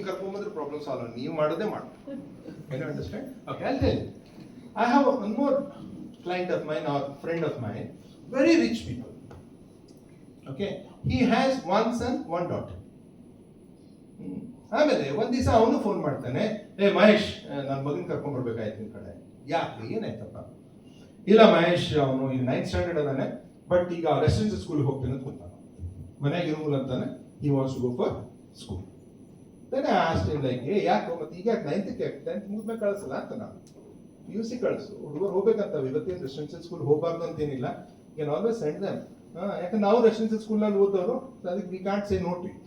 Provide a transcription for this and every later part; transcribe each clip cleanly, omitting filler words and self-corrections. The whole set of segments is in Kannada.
ಕರ್ಕೊಂಬಂದ್ರೆ ಪ್ರಾಬ್ಲಮ್ ಸಾಲ್ವ್ ನೀವು ಮಾಡೋದೇ ಮಾಡಿ. Can you understand? Okay, I'll tell you. I have one more client of mine or friend of mine, very rich people. Okay, he has one son, one daughter. ಆಮೇಲೆ ಒಂದ್ ದಿವಸ ಅವನು ಫೋನ್ ಮಾಡ್ತಾನೆ, ಏ ಮಹೇಶ್ ನನ್ನ ಮಗನ್ ಕರ್ಕೊಂಡ್ ಬರ್ಬೇಕಾಯ್ತು ನಿಮ್ ಕಡೆ. ಯಾಕೆ, ಏನಾಯ್ತಪ್ಪ? ಇಲ್ಲ ಮಹೇಶ್, ಅವನು ಈಗ 9th ಸ್ಟ್ಯಾಂಡರ್ಡ್ ಅದಾನೆ, ಬಟ್ ಈಗ ರೆಸಿಡೆನ್ಸಿಯಲ್ ಸ್ಕೂಲ್ ಹೋಗ್ತಾನೆ ಅಂತ ಕೂತಾನ, ಮನೆಯಾಗ ಇರುವುಲ್ಲ ಅಂತಾನೆ. he wants to go for school. Then I asked him like, hey, ಯಾಕೆ ಮತ್ತೆ ಈಗ 9th ಮುಗಿದ್ಮೇಲೆ ಕಳಿಸಲ್ಲ ಅಂತ. ನಾನು PUC ಕಳಿಸು, ಹುಡುಗರು ಹೋಗ್ಬೇಕಂತ ಇವತ್ತಿನ ರೆಸಿಡೆನ್ಸಿಯಲ್ ಸ್ಕೂಲ್ ಹೋಗ್ಬಾರ್ದು ಅಂತೇನಿಲ್ಲ, ಕ್ಯಾನ್ ಆಲ್ವೇಸ್ ಸೆಂಡ್ ದೆಮ್. ಯಾಕಂದ್ರೆ ನಾವು ರೆಸಿಡೆನ್ಸಿಯಲ್ ಸ್ಕೂಲ್ನಲ್ಲಿ ಓದೋರು, ಅದಕ್ಕೆ we can't say no to it.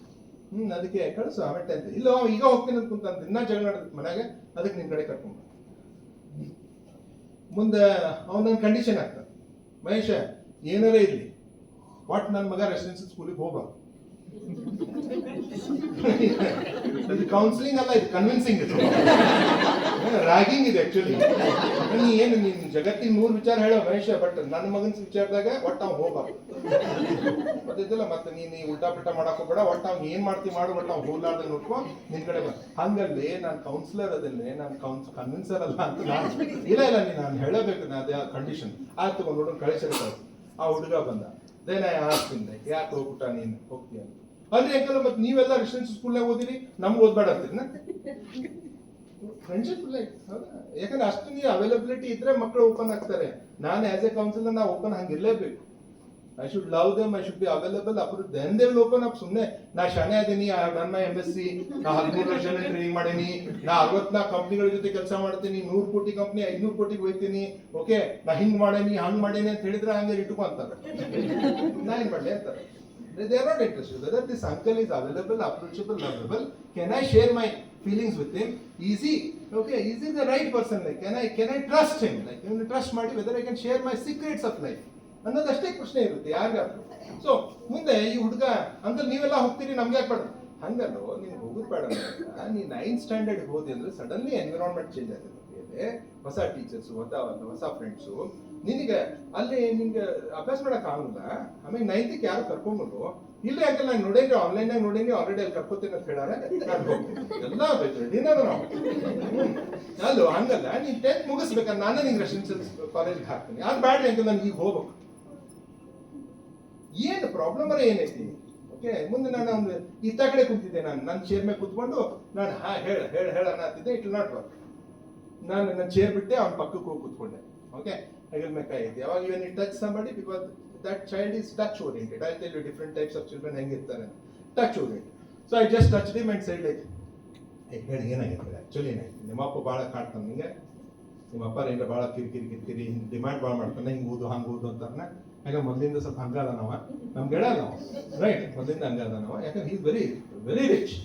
ಅದಕ್ಕೆ ಕಳಿಸು. ಆಮೇಲೆ 10th ಇಲ್ಲ ಈಗ ಹೋಗ್ತೀನಿ ಅಂತ ಕುಂತ ದಿನ ಜಗಳ ಆಡೋದಕ್ಕೆ ಮನೆಯಾಗೆ, ಅದಕ್ಕೆ ನಿಮ್ ಕಡೆ ಕರ್ಕೊಂಡು ಮುಂದೆ ಅವನ ಕಂಡೀಷನ್ ಆಗ್ತಾನೆ, ಮಹೇಶ ಏನಾರೇ ಇರಲಿ ವಾಟ್ ನನ್ನ ಮಗ ರೆಸಿಡೆನ್ಸಿಯಲ್ ಸ್ಕೂಲಿಗೆ ಹೋಗ್ಬಾರ್ದು. ಇದು ಕೌನ್ಸಿಲಿಂಗ್ ಅಲ್ಲ, ಇದು ಕನ್ವಿನ್ಸಿಂಗ್, ಇದು ರ್ಯಾಗಿಂಗ್ ಇದೆ ಆಕ್ಚುಲಿ. ಏನು ನೀನ್ ಜಗತ್ತಿನ 3 ವಿಚಾರ ಹೇಳೋ ಮಹೇಶ, ಬಟ್ ನನ್ನ ಮಗನ ವಿಚಾರದಾಗ ಒಟ್ಟು ಅವ್ನು ಹೋಗ್ಬಾರ್ದು. ಗೊತ್ತಿಲ್ಲ, ಮತ್ತೆ ನೀನು ಉಲ್ಟಾ ಪಲ್ಟಾ ಮಾಡಕ್ ಹೋಗ್ಬೇಡ, ಒಟ್ಟು ಅವ್ನು ಏನ್ ಮಾಡ್ತಿ ಮಾಡು, ಒಟ್ಟು ಅವ್ನು ಹೋಗ್ಲಾರ್ದೆ ನೋಡ್ಕೊ ನಿನ್ ಕಡೆ ಬಾ. ಹಂಗಲ್ಲಿ ನಾನು ಕೌನ್ಸಿಲರ್ ಅದನ್ನೇ, ನಾನು ಕನ್ವಿನ್ಸರ್ ಅಲ್ಲ ಅಂತ ನಾನು ಇಲ್ಲ ನಾನು ಹೇಳಬೇಕು, ಅದೇ ಕಂಡೀಷನ್ ಆಯ್ತು. ಒಂದು ಹುಡುಗ ಕಳಿಸಿರ್ತಾರೆ, ಆ ಹುಡುಗ ಬಂದ. ದೇನ ಆಸ್ತಿಂದ ಯಾಕೆ ಹೋಗ್ಬಿಟ್ಟ ನೀನು ಹೋಗ್ತೀಯ ಅಂದ್ರೆ, ಯಾಕಂದ್ರೆ ಮತ್ತೆ ನೀವೆಲ್ಲ ರೆಸಿಡೆನ್ಸಿಯಲ್ ಸ್ಕೂಲ್ನಾಗ ಓದಿರಿ, ನಮ್ಗೆ ಓದ್ಬೇಡ ಅಂತೀರಿ. ಫ್ರೆಂಡ್ಶಿಪ್ ಲೈಕ್, ಯಾಕಂದ್ರೆ ಅಷ್ಟು ನೀವು ಅವೈಲಬಿಲಿಟಿ ಇದ್ರೆ ಮಕ್ಕಳು ಓಪನ್ ಆಗ್ತಾರೆ. ನಾನು ಆಸ್ ಎ ಕೌನ್ಸಿಲರ್ ನಾ ಓಪನ್ ಹಂಗಿರ್ಲೇಬೇಕು. I should love them, I should be available. Approve then they will open up. ಸುಮ್ಮನೆ ನಾ ಶಾಣೆ ಅದೀನಿ, ನನ್ನ MSc, ನಾ 13 ವರ್ಷ ಟ್ರೈನಿಂಗ್ ಮಾಡೀನಿ, ನಾ 64 ಕಂಪ್ನಿಗಳ ಜೊತೆ ಕೆಲಸ ಮಾಡ್ತೀನಿ, 100 ಕೋಟಿ ಕಂಪ್ನಿ 500 ಕೋಟಿಗೆ ಹೋಗ್ತೀನಿ, ಓಕೆ ನಾ ಹಿಂಗ್ ಮಾಡೇನಿ ಹಂಗ್ ಮಾಡೇನಿ ಅಂತ ಹೇಳಿದ್ರೆ ಹಂಗೆ ಇಟ್ಕೊ ಅಂತಾರೆ. ನಾ ಏನ್ ಮಾಡಲಿ ಅಂತಾರೆ. They are not interested whether this uncle is available, approachable, lovable. Can I share my feelings with him? Is he okay? Is he the right person? Like, can I trust him? Like, can I trust ಮಾಡಿ whether I can share my secrets of life? ಅನ್ನೋದಷ್ಟೇ ಪ್ರಶ್ನೆ ಇರುತ್ತೆ ಯಾರಿಗಾದ್ರು. ಸೊ ಮುಂದೆ ಈ ಹುಡುಗ ಅಂಕಲ್ ನೀವೆಲ್ಲ ಹೋಗ್ತೀರಿ, ನಮ್ಗೆ ಯಾಕೆ ಬೇಡ? ಹಂಗಲ್ಲೋ, ನೀನು ಹೋಗೋದು ಬೇಡ. ನೀ 9th ಸ್ಟ್ಯಾಂಡರ್ಡ್ ಹೋದಿ ಅಂದ್ರೆ ಸಡನ್ಲಿ ಎನ್ವಿರಾನ್ಮೆಂಟ್ ಚೇಂಜ್ ಆಗುತ್ತೆ, ಹೊಸ ಟೀಚರ್ಸು, ಹೊಸ ಫ್ರೆಂಡ್ಸು, ನಿನಗೆ ಅಲ್ಲಿ ನಿಂಗೆ ಅಭ್ಯಾಸ ಮಾಡಕ್ ಆಗಲ್ಲ. ಆಮೇಲೆ 9th ಯಾರು ಕರ್ಕೊಂಬೋದು ಇಲ್ಲ, ಯಾಕಂದ್ರೆ ನಾನು ನೋಡೇನಿ, ಆನ್ಲೈನ್ನಾಗ ನೋಡೇನಿ, ಆಲ್ರೆಡಿ ಅಲ್ಲಿ ಕರ್ಕೋತೀನಿ ಅಂತ ಹೇಳಾರೆ, ನಾನು ಹೋಗ್ತೀನಿ ಎಲ್ಲ ರೆಡಿನ ನಾವು. ಅಲ್ಲೋ ಹಂಗಲ್ಲ, ನೀನ್ 10th ಮುಗಿಸ್ಬೇಕಂದ್ರೆ ನಾನೇ ನಿಂಗೆ ರೆಸಿಡೆನ್ಸಿಯಲ್ ಕಾಲೇಜ್ಗೆ ಹಾಕ್ತೀನಿ. ಅದು ಬೇಡ, ಯಾಕಂದ್ರೆ ನನ್ಗೆ ಈಗ ಹೋಗ್ಬೇಕು. ಏನು ಪ್ರಾಬ್ಲಮ್ ಅರ ಏನೈತಿ? ಓಕೆ, ಮುಂದೆ ನಾನು ಒಂದು ಇತ್ತ ಕಡೆ ಕೂತಿದ್ದೆ, ನನ್ನ ಚೇರ್ ಮೇಲೆ ಕೂತ್ಕೊಂಡು ನಾನು ಹೇಳ ಅನ್ನತ್ತಿದ್ದೆ, ಇಟ್ ವಿಲ್ ನಾಟ್ ವರ್ಕ್. ನಾನು ನನ್ನ ಚೇರ್ ಬಿಟ್ಟೆ, ಅವ್ನ ಪಕ್ಕಕ್ಕೆ ಹೋಗಿ ಕೂತ್ಕೊಂಡೆ. ಓಕೆ, ಹೆಗಲ್ ಮೇಲೆ ಕೈ ಐತಿ. ಅವಾಗ even it touch somebody, because that child is touch oriented. I tell you different types of children ಹೆಂಗಿರ್ತಾರೆ, touch oriented. So I just touch him and said like, ಹೇಳಿ ಏನಾಗಿರ್ತದೆ ಆಕ್ಚುಲಿ ಏನಾಯ್ತು, ನಿಮ್ಮಪ್ಪ ಭಾಳ ಕಾಡ್ತಾನೆ ನಿಂಗೆ, ನಿಮ್ಮಪ್ಪ ಏನಾರ ಭಾಳ ಕಿರಿಕಿರಿ ಡಿಮ್ಯಾಂಡ್ ಭಾಳ ಮಾಡ್ತಾನೆ, ಹಿಂಗೆ ಓದು ಹಂಗೆ ಓದು ಅಂತಾರನ. ಯಾಕಂದ್ರೆ ಮೊದಲಿಂದ ಸ್ವಲ್ಪ ಹಂಗಾದ ನಾವು, ನಮ್ಗೆ ಹೇಳ ನಾವು ರೈಟ್, ಮೊದಲಿಂದ ಹಂಗಾದ ನಾವು, ಯಾಕಂದ್ರೆ ಈಸ್ ವೆರಿ ವೆರಿ ರಿಚ್.